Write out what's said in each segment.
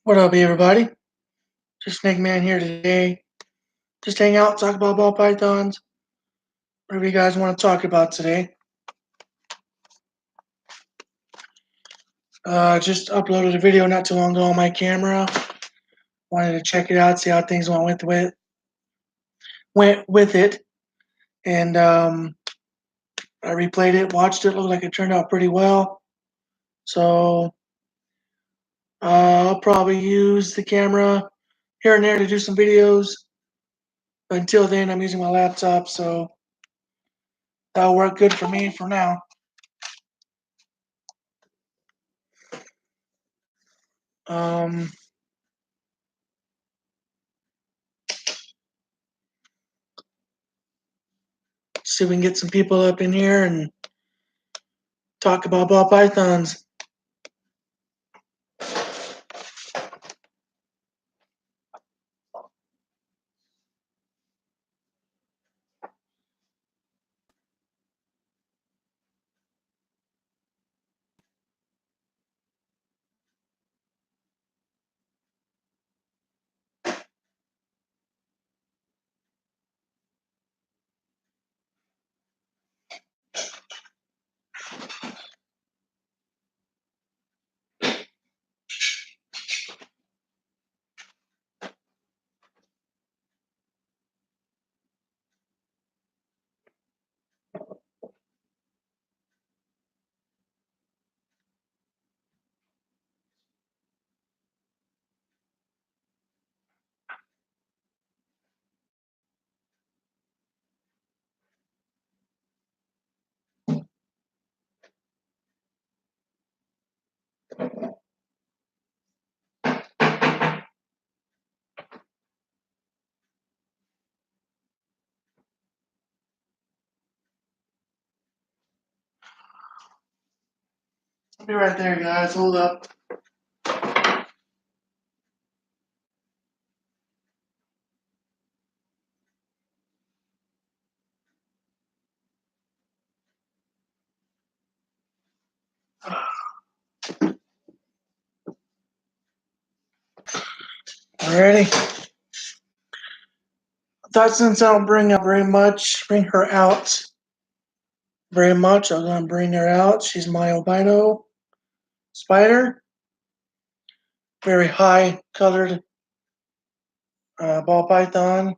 What up, everybody? Just Snake Man here today. Just hang out, talk about ball pythons, whatever you guys want to talk about today. Just uploaded a video not too long ago on my camera. Wanted to check it out, see how things went with it, and I replayed it, watched it. Looked like it turned out pretty well. So I'll probably use the camera here and there to do some videos. But until then, I'm using my laptop, so that'll work good for me for now. Um, See if we can get some people up in here and talk about ball pythons. I'll be right there, guys. Hold up. Alrighty. I thought since I don't bring her out very much, I'm gonna bring her out. She's my albino spider. Very high colored ball python.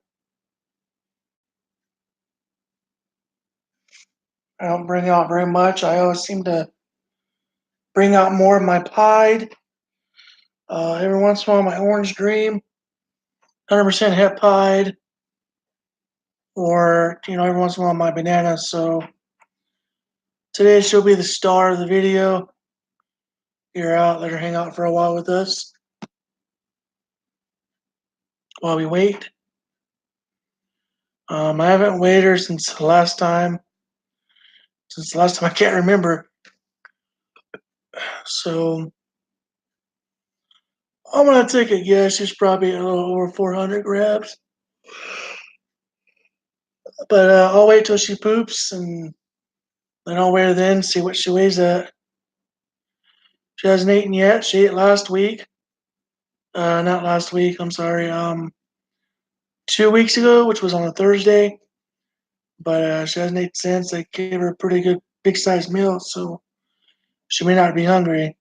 I don't bring out very much. I always seem to bring out more of my pied. Every once in a while, my orange dream, 100% het pied, or every once in a while my banana. So today she'll be the star of the video. Get her out, let her hang out for a while with us while we wait. I haven't weighed her since the last time. I can't remember. So I'm gonna take a guess. She's probably a little over 400 grams. But I'll wait till she poops and then I'll weigh her then, see what she weighs at. She hasn't eaten yet. She ate last week. Not last week. I'm sorry. 2 weeks ago, which was on a Thursday. But she hasn't eaten since. I gave her a pretty good big sized meal, so she may not be hungry.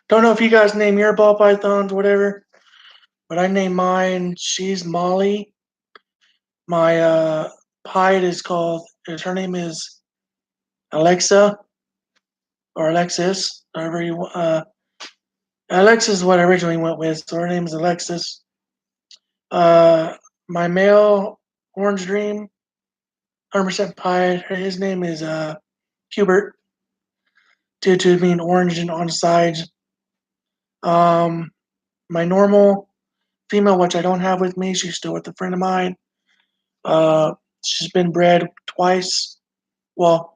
Don't know if you guys name your ball pythons, whatever, but I name mine. She's Molly. My pied her name is Alexa or Alexis, however you Alexis is what I originally went with, so her name is Alexis. Uh, my male Orange Dream, 100% pied. His name is Hubert, due to being orange and on the sides. Um, my normal female, which I don't have with me, she's still with a friend of mine. Uh, she's been bred twice. Well,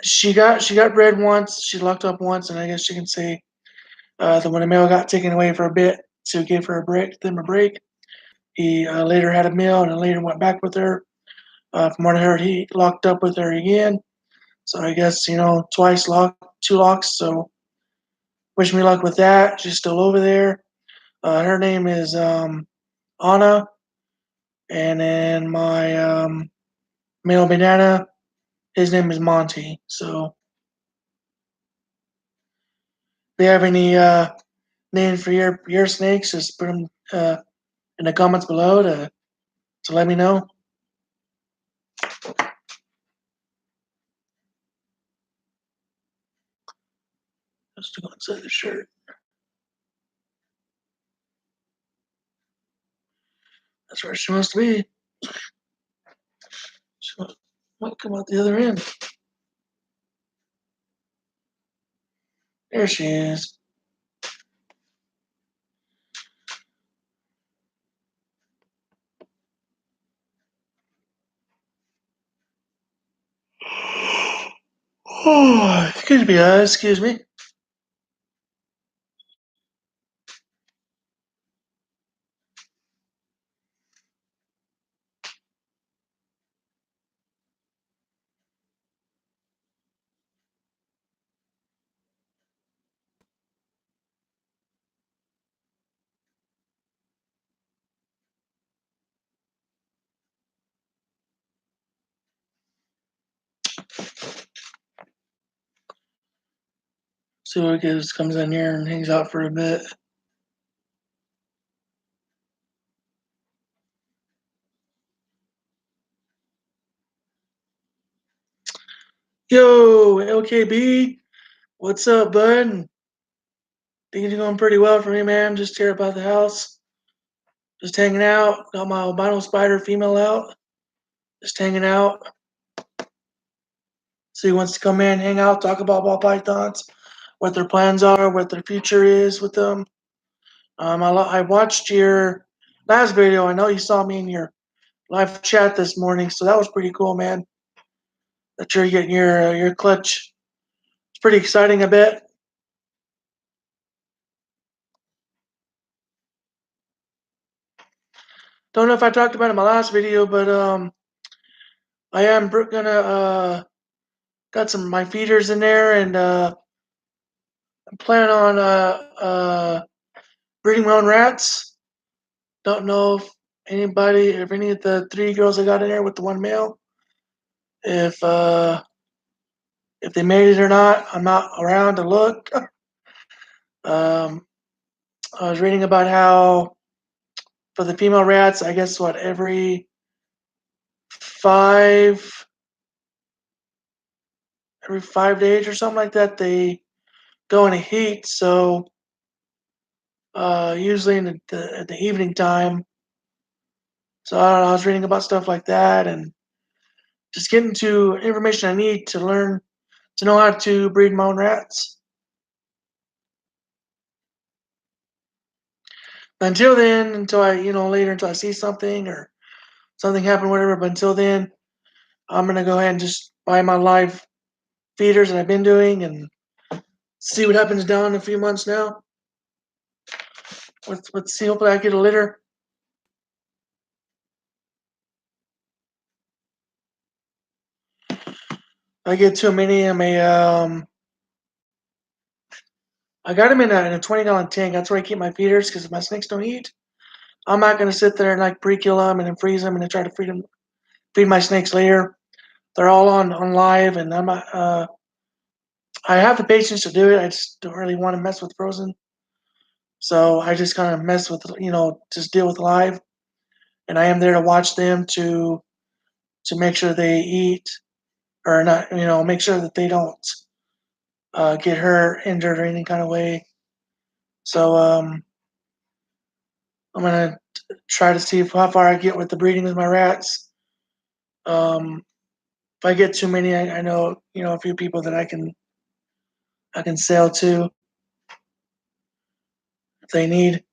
she got bred once. She locked up once, and I guess you can say that when the male got taken away for a bit to give her a break, them a break. He later had a male, and then later went back with her. From what I heard, he locked up with her again. So I guess twice locked, two locks. So wish me luck with that. She's still over there. Her name is Anna, and then my male banana, his name is Monty. So if you have any names for your snakes, just put them in the comments below to let me know. Just to go inside the shirt. That's where she wants to be. She might come out the other end. There she is. Oh, excuse me, excuse me. See what gives comes in here and hangs out for a bit. Yo, LKB, what's up, bud? Things are going pretty well for me, man. Just here about the house, just hanging out. Got my albino spider female out, just hanging out. So he wants to come in, hang out, talk about ball pythons, what their plans are, what their future is with them. I watched your last video. I know you saw me in your live chat this morning, so that was pretty cool, man. That you're getting your clutch. It's pretty exciting, I bet. Don't know if I talked about it in my last video, but I am gonna got some of my feeders in there, and I'm planning on breeding my own rats. Don't know if any of the three girls I got in there with the one male, if uh, if they made it or not. I'm not around to look. um, I was reading about how for the female rats, I guess what five every 5 days or something like that, they go in a heat. So usually in at the evening time. So I don't know. I was reading about stuff like that and just getting to information I need to learn to know how to breed my own rats. But until then, until I later until I see something or something happen, whatever. But until then, I'm gonna go ahead and just buy my live feeders that I've been doing and see what happens down in a few months now. Let's see. Hopefully, I get a litter. If I get too many, I got them in a 20-gallon tank. That's where I keep my feeders because if my snakes don't eat, I'm not gonna sit there and like pre-kill them and then freeze them and then try to feed my snakes later. They're all on live, and I'm not. I have the patience to do it. I just don't really want to mess with frozen, so I just kind of mess with just deal with live, and I am there to watch them to make sure they eat or not. Make sure that they don't get hurt, injured, or any kind of way. So I'm gonna try to see how far I get with the breeding with my rats. If I get too many, I know a few people that I can sell to if they need.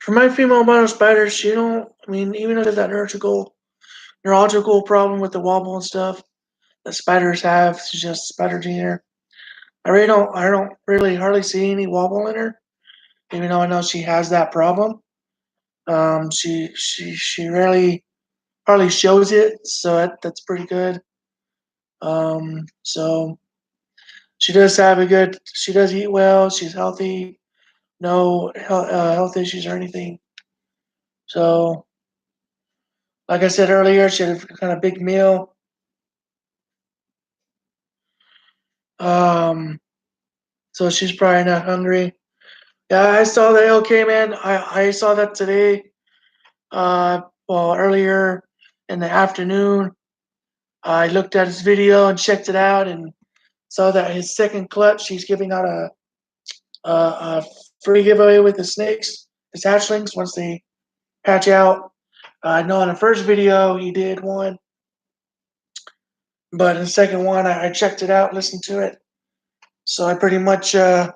For my female albino spiders, she don't. I mean, even though there's that neurological problem with the wobble and stuff that spiders have, she's just spider gene. I really don't. I don't really hardly see any wobble in her, even though I know she has that problem. She rarely hardly shows it, so that's pretty good. So she does have a good. She does eat well. She's healthy. No health issues or anything. So, like I said earlier, she had a kind of big meal. Um, so she's probably not hungry. Yeah, I saw that. Okay, man. I saw that today. Well, earlier in the afternoon, I looked at his video and checked it out, and saw that his second clutch, he's giving out a free giveaway with the snakes, his hatchlings once they hatch out. I know in the first video he did one, but in the second one I checked it out, listened to it. So I pretty much I'm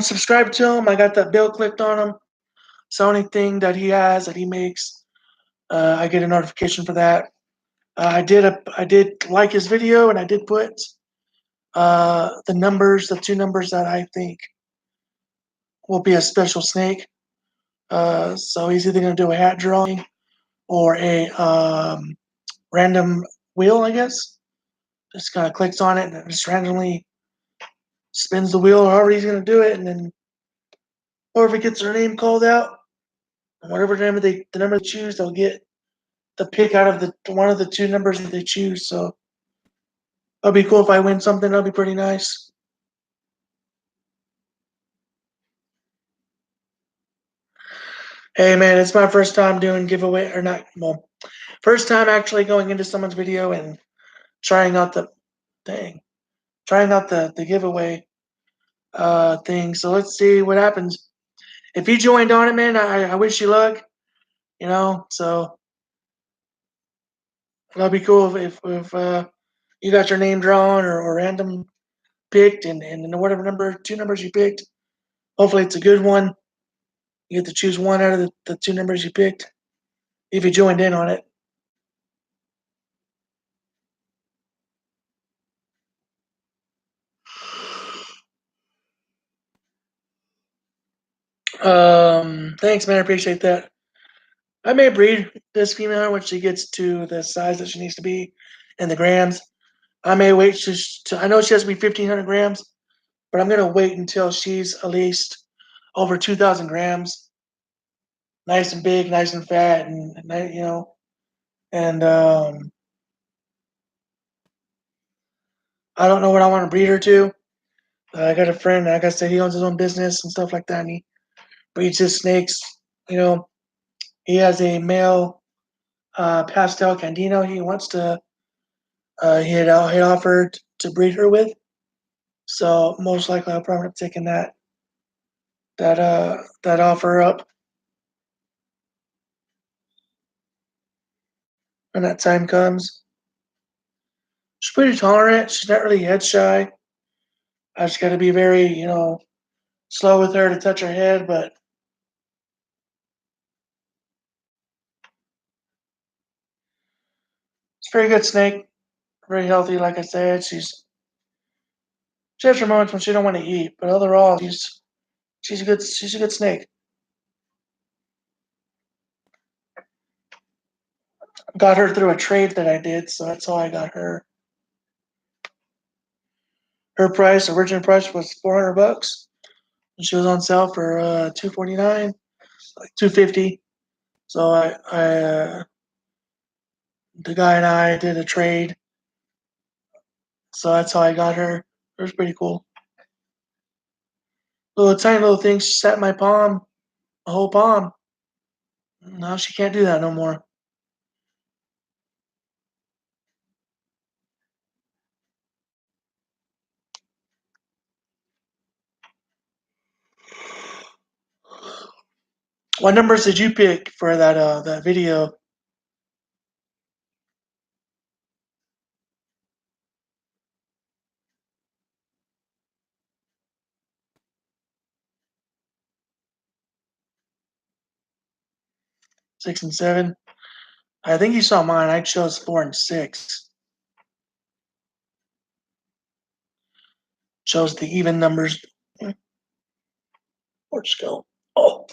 subscribed to him. I got that bill clicked on him. So anything that he has that he makes, I get a notification for that. I did like his video, and I did put the two numbers that I think will be a special snake. So he's either going to do a hat drawing or a random wheel, I guess. Just kind of clicks on it and it just randomly spins the wheel, or however he's going to do it, and then whoever gets their name called out, whatever the number they choose, they'll get the pick out of the one of the two numbers that they choose. So that'll be cool if I win something. That'll be pretty nice. Hey man, it's my first time doing giveaway or not. Well, first time actually going into someone's video and trying out the thing, trying out the giveaway thing. So let's see what happens. If you joined on it, man, I wish you luck. So that'll be cool if you got your name drawn or random picked, and whatever two numbers you picked. Hopefully, it's a good one. You get to choose one out of the two numbers you picked if you joined in on it. Thanks, man. I appreciate that. I may breed this female when she gets to the size that she needs to be in the grams. I may wait I know she has to be 1,500 grams, but I'm gonna wait until she's at least over 2,000 grams, nice and big, nice and fat, and I don't know what I want to breed her to. I got a friend, like I said, he owns his own business and stuff like that, and he breeds his snakes. You know, he has a male pastel candino. He wants to. He offered to breed her with. So most likely, I'll probably end up taking that offer up when that time comes. She's pretty tolerant. She's not really head shy. I just got to be very, slow with her to touch her head, but it's a very good snake. Very healthy, like I said. She has her moments when she don't want to eat, but overall, she's a good snake. Got her through a trade that I did, so that's how I got her. Her original price was $400, and she was on sale for $249, like $250. So the guy and I did a trade, so that's how I got her. It was pretty cool. Little tiny little thing, she sat in my palm, a whole palm. Now she can't do that no more. What numbers did you pick for that video? 6 and 7. I think you saw mine. I chose 4 and 6. Chose the even numbers. Let's go. Oh,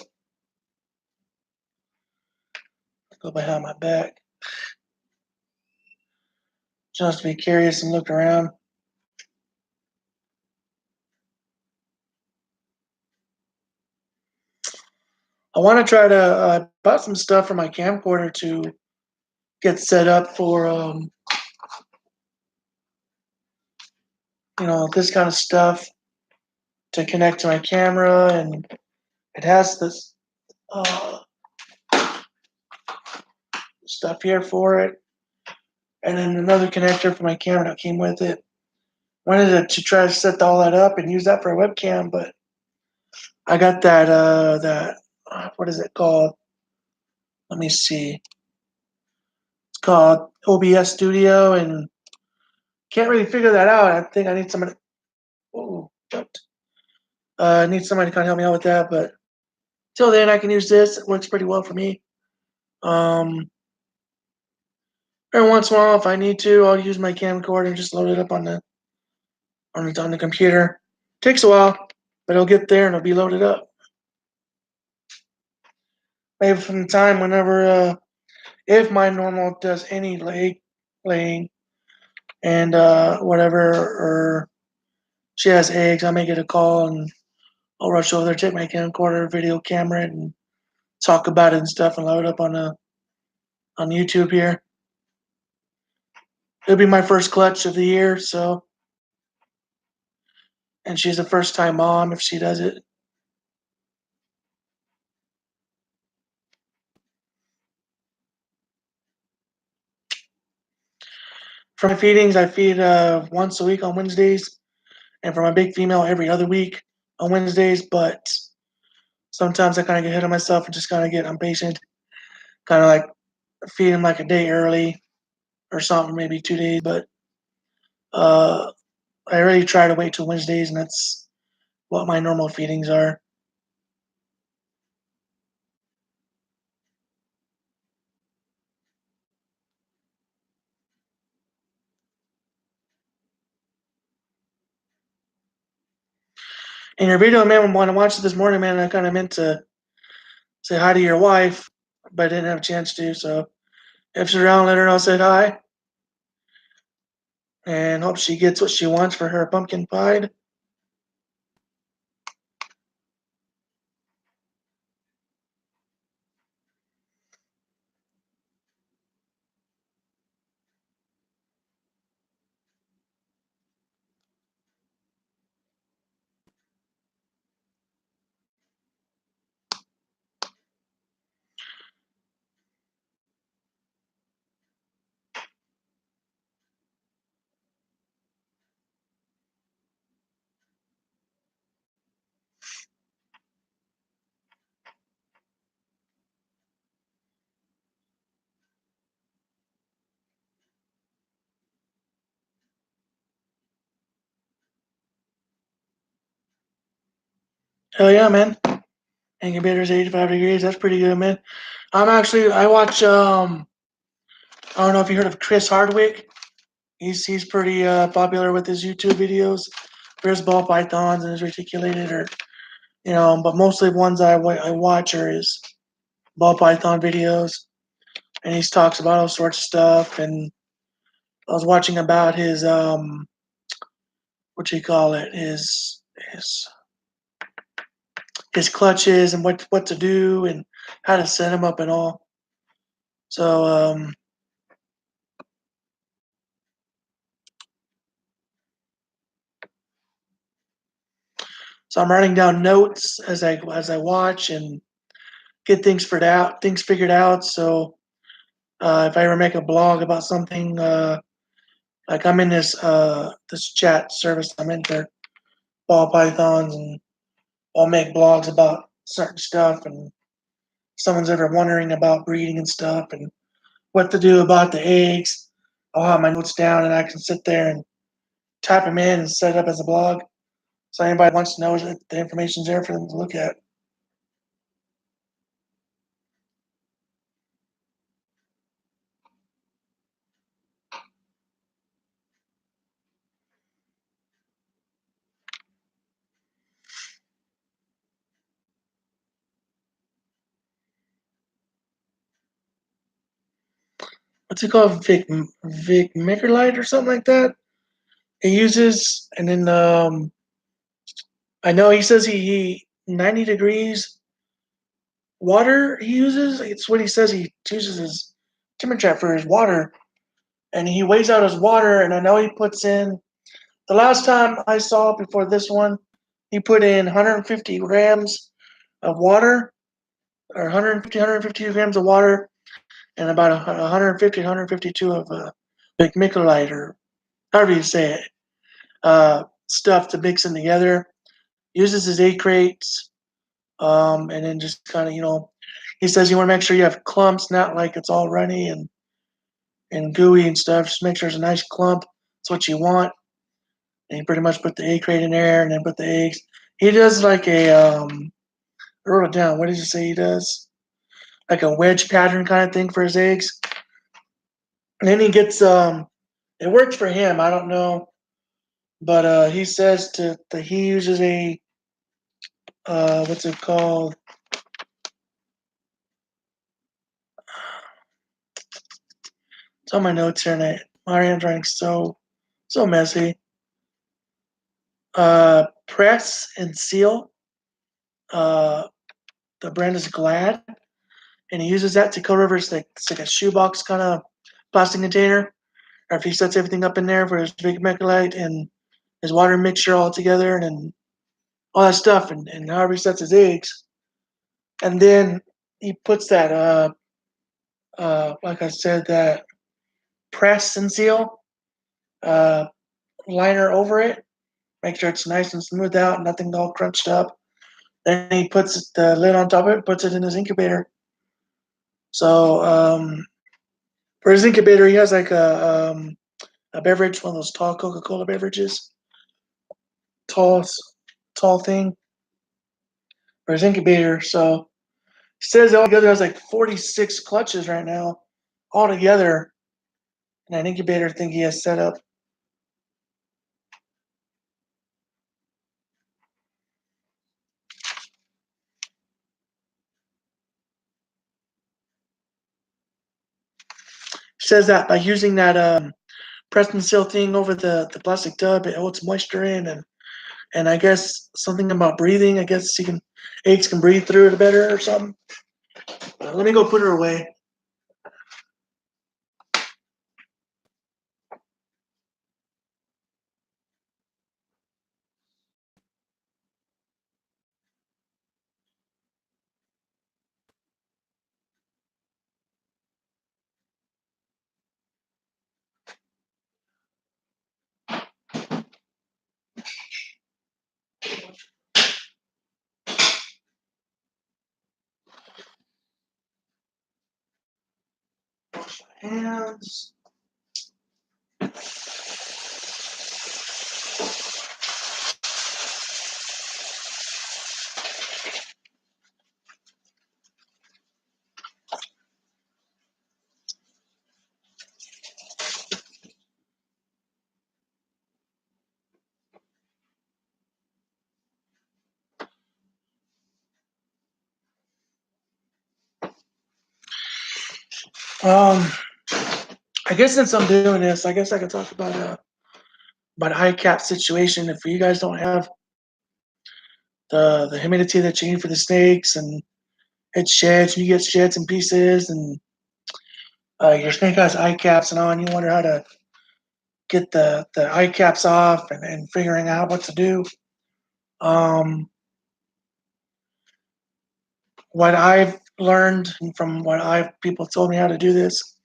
go behind my back. Just to be curious and look around. I want to try to bought some stuff for my camcorder to get set up for this kind of stuff to connect to my camera, and it has this uh, stuff here for it, and then another connector for my camera that came with it. Wanted to try to set all that up and use that for a webcam, but I got that what is it called? Let me see. It's called OBS Studio, and can't really figure that out. I think I need somebody. Oh, jumped. I need somebody to kind of help me out with that, but till then, I can use this. It works pretty well for me. Every once in a while, if I need to, I'll use my camcorder and just load it up on the computer. Takes a while, but it'll get there and it'll be loaded up. Maybe from the time whenever, if my normal does any laying and whatever, or she has eggs, I may get a call and I'll rush over there, take my camcorder, video camera, and talk about it and stuff, and load it up on YouTube here. It'll be my first clutch of the year, so, and she's a first time mom if she does it. For my feedings, I feed once a week on Wednesdays, and for my big female, every other week on Wednesdays. But sometimes I kind of get ahead of myself and just kind of get impatient, kind of like feed them like a day early or something, maybe 2 days. But uh, I really try to wait till Wednesdays, and that's what my normal feedings are. In your video, man, when I watched it this morning, man, I kind of meant to say hi to your wife, but I didn't have a chance to. So if she's around, let her know I said hi, and hope she gets what she wants for her pumpkin pie. Hell yeah, man. Incubator's 85 degrees. That's pretty good, man. I watch I don't know if you heard of Chris Hardwick. He's pretty popular with his YouTube videos for his ball pythons and his reticulated, or but mostly ones I watch are his ball python videos, and he talks about all sorts of stuff. And I was watching about his what you call it, his clutches and what to do and how to set them up and all. So so I'm writing down notes as I watch and get things figured out. So if I ever make a blog about something, like I'm in this chat service I'm in for ball pythons, and I'll make blogs about certain stuff. And if someone's ever wondering about breeding and stuff and what to do about the eggs, I'll have my notes down and I can sit there and type them in and set it up as a blog. So anybody wants to know that the information's there for them to look at. what's it called, Vic Microlite or something like that. He uses, and then I know he says he 90 degrees water he uses. It's what he says he uses his temperature for his water, and he weighs out his water. And I know he puts in, the last time I saw before this one, he put in 150 grams of water, or 150 grams of water, and about 150 152 of like Microlite, or however you say it, stuff to mix them together. Uses his egg crates, and then just kind of, he says you want to make sure you have clumps, not like it's all runny and gooey and stuff. Just make sure it's a nice clump. That's what you want. And you pretty much put the egg crate in there and then put the eggs. He does like I wrote it down. What did you say he does? Like a wedge pattern kind of thing for his eggs. And then he gets, it works for him. I don't know. But he says that he uses a, what's it called? It's on my notes here, and my handwriting's so messy. Press and seal. Uh, the brand is Glad, and he uses that to cover his, like, it's like a shoebox kind of plastic container. Or if he sets everything up in there for his big Mechalite and his water mixture all together, and then all that stuff, and however he sets his eggs, and then he puts that like I said, that press and seal uh, liner over it. Make sure it's nice and smooth out, nothing all crunched up. Then he puts the lid on top of it, puts it in his incubator. So for his incubator, he has like a beverage, one of those tall Coca-Cola beverages, tall, tall thing for his incubator. So he says altogether has like 46 clutches right now, altogether, in that incubator thing he has set up. He says that by using that press and seal thing over the plastic tub, it holds moisture in, and I guess something about breathing. I guess eggs can breathe through it better or something. Let me go put her away. Wash my hands. Um, I guess since I'm doing this, I guess I could talk about a high cap situation. If you guys don't have the humidity that you need for the snakes, and it sheds, you get sheds and pieces, and your snake has eye caps and all, and you wonder how to get the eye caps off, and figuring out what to do. Um, what I've learned from what I've people told me how to do this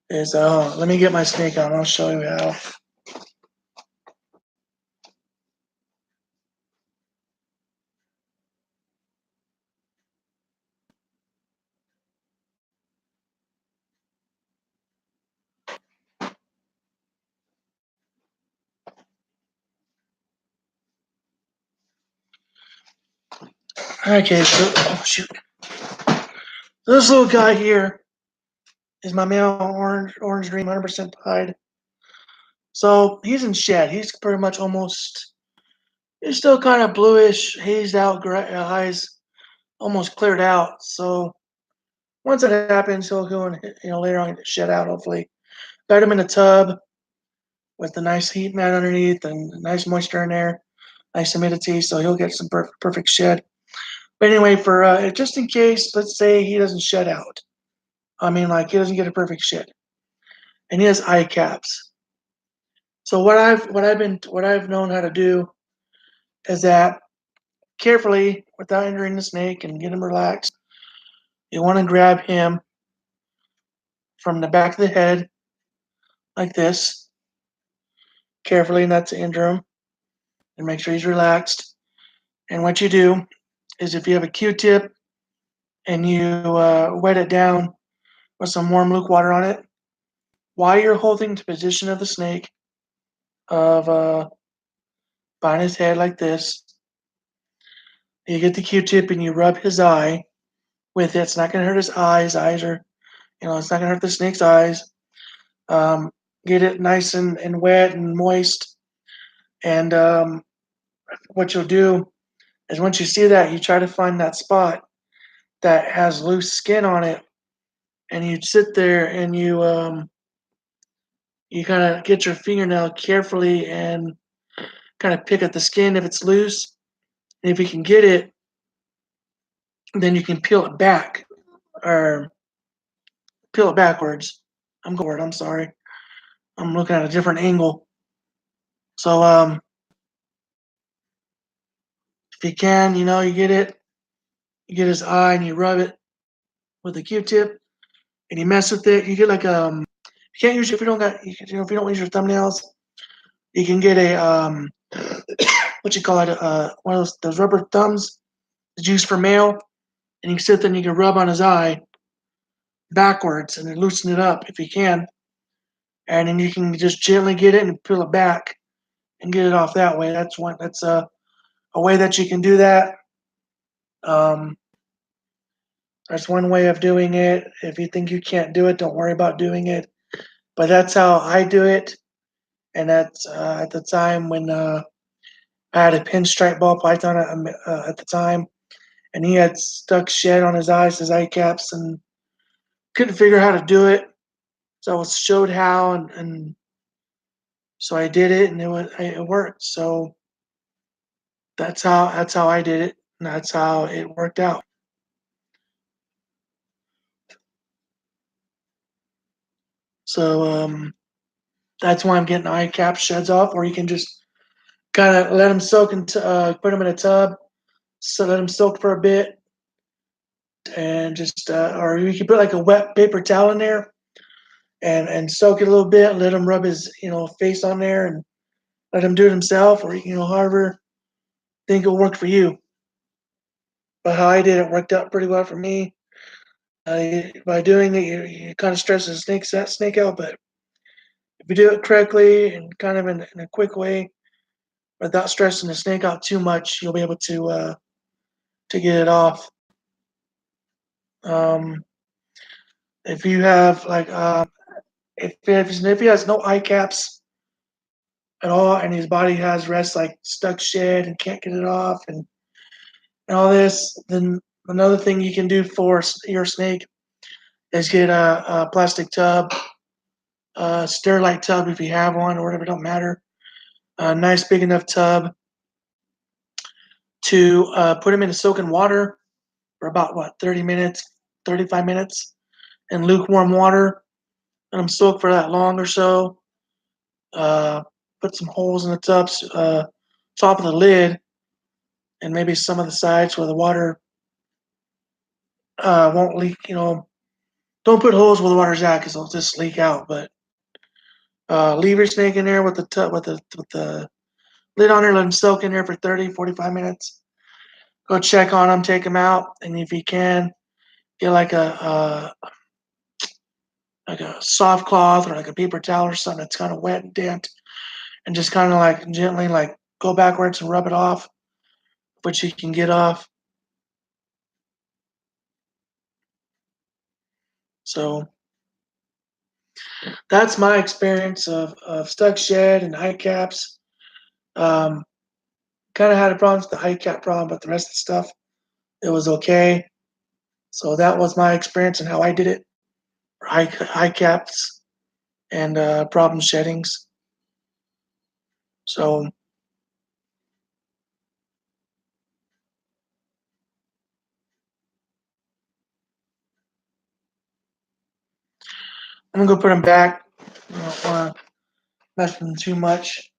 is, let me get my snake out and I'll show you how. Okay, so, oh shoot, this little guy here is my male orange dream, 100% pied. So he's in shed. He's pretty much almost. He's still kind of bluish, hazed out, eyes almost cleared out. So Once that happens, he'll go and later on get shed out. Hopefully, got him in a tub with the nice heat mat underneath and nice moisture in there, nice humidity, so he'll get some perfect shed. But anyway, for just in case, let's say he doesn't shed out. I mean, like he doesn't get a perfect shed, and he has eye caps. So what I've known how to do is that carefully, without injuring the snake and get him relaxed, you want to grab him from the back of the head like this, carefully, not to injure him, and make sure he's relaxed. And what you do is if you have a Q-tip and you wet it down with some warm Luke water on it, while you're holding the position of the snake of behind his head like this, you get the Q-tip and you rub his eye with it. It's not going to hurt his eyes. Eyes are, it's not going to hurt the snake's eyes. Get it nice and wet and moist. And what you'll do is once you see that, you try to find that spot that has loose skin on it, and you sit there and you kind of get your fingernail carefully and kind of pick at the skin if it's loose. And if you can get it, then you can peel it back or peel it backwards. I'm sorry. I'm looking at a different angle. So if you can, you get it, you get his eye and you rub it with a Q-tip and you mess with it. You get like you can't use if you don't got if you don't use your thumbnails, you can get a what you call it one of those rubber thumbs that's used for male, and you can sit there and you can rub on his eye backwards and then loosen it up if you can, and then you can just gently get it and peel it back and get it off that way. That's a way that you can do that. Um, that's one way of doing it. If you think you can't do it, don't worry about doing it. But that's how I do it, and that's at the time when I had a pinstripe ball python at the time, and he had stuck shed on his eye caps, and couldn't figure how to do it. So I was showed how, and so I did it, and it worked. So that's how I did it, and that's how it worked out. So that's why I'm getting eye cap sheds off, or you can just kind of let them soak and put them in a tub, so let them soak for a bit, and just or you can put like a wet paper towel in there and soak it a little bit, let him rub his face on there, and let him do it himself, or however think it'll work for you. But how I did it worked out pretty well for me. By doing it, you kind of stress the snake out, but if you do it correctly and kind of in a quick way, without stressing the snake out too much, you'll be able to get it off. Um, if you have like if he has no eye caps at all, and his body has rest like stuck shed and can't get it off, and all this, then another thing you can do for your snake is get a plastic tub, a Sterilite tub if you have one or whatever, don't matter. A nice big enough tub to put them in soaking water for about 30 minutes, 35 minutes in lukewarm water. Let them soak for that long or so. Uh, put some holes in the tubs, top of the lid, and maybe some of the sides where the water won't leak. Don't put holes where the water's at because it'll just leak out. But leave your snake in there with the tub with the lid on there. Let them soak in there for 30, 45 minutes. Go check on them, take them out, and if you can, get like a soft cloth or like a paper towel or something that's kind of wet and damp, and just kind of like gently like go backwards and rub it off, which you can get off. So that's my experience of stuck shed and eye caps. Um, kind of had a problem with the eye cap problem, but the rest of the stuff it was okay. So that was my experience and how I did it for high caps and problem sheddings. So I'm gonna go put them back. I don't want to mess with them too much.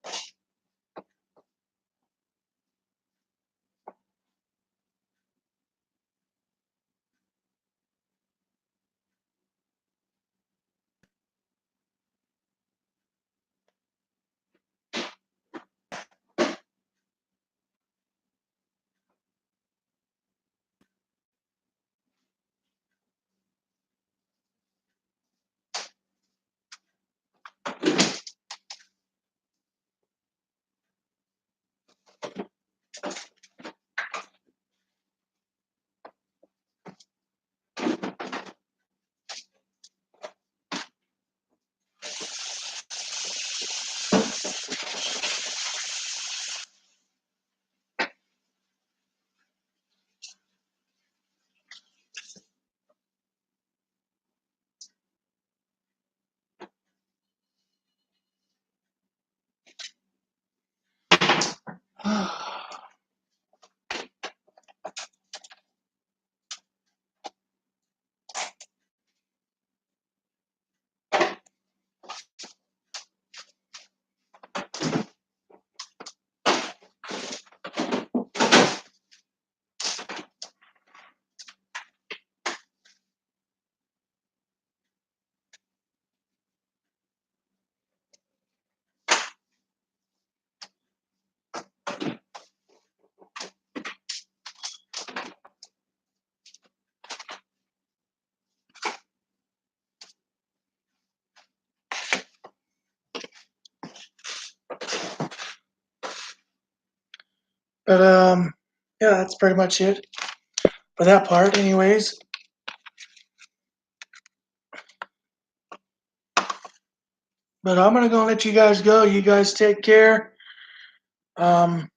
But yeah, that's pretty much it for that part, anyways. But I'm gonna go let you guys go. You guys take care. Um,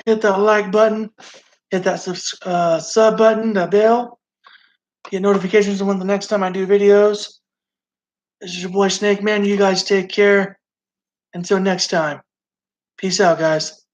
hit that like button, hit that sub button, the bell, get notifications of when the next time I do videos. This is your boy Snake Man. You guys take care. Until next time. Peace out, guys.